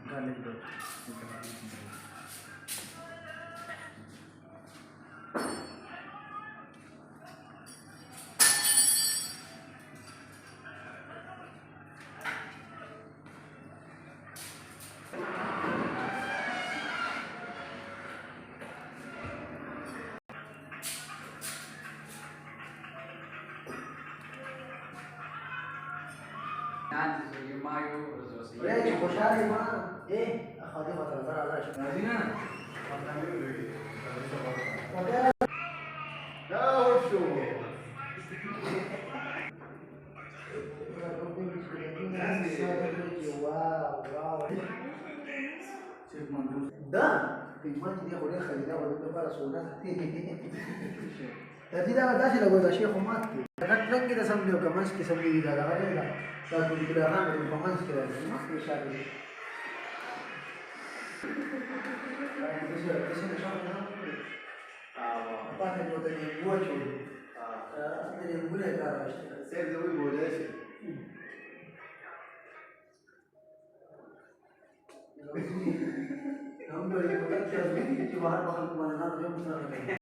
Galing doon. عندي زي مايو رز ليش بشاري ما ايه اخذي فتره ترى لا شيء عايزين لا وشو واو واو ده في الماضي دي اقول خلينا ولا para sonar tadi dah ada sih lagu Syekh Ahmad kadang kita sambil kemas kita sambil di dalam ada lagu di dalam ada kemas kita mas bisa di apa yang buat ini buat cuy apa yang boleh cara saya jadi boleh sih हम तो ये पता चल गया कि बाहर बाहर कमाना ना तो